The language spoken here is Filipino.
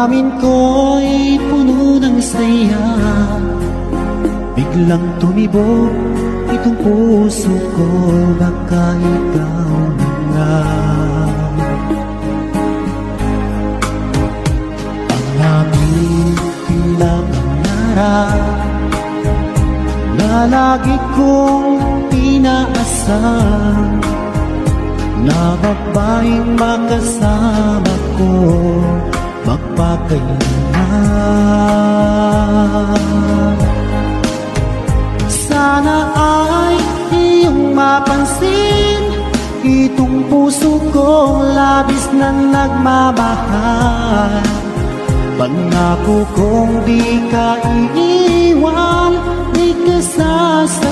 Damdamin ko'y puno ng saya, biglang tumibok itong puso ko. Baka ikaw na nga ang aking tila pangarap na lagi kong inaasahan, na babaeng makasama ko magpakailanman. Sana ay iyong mapansin itong puso kong labis na nagmamahal. Pangako kong di ka iiwan, di ka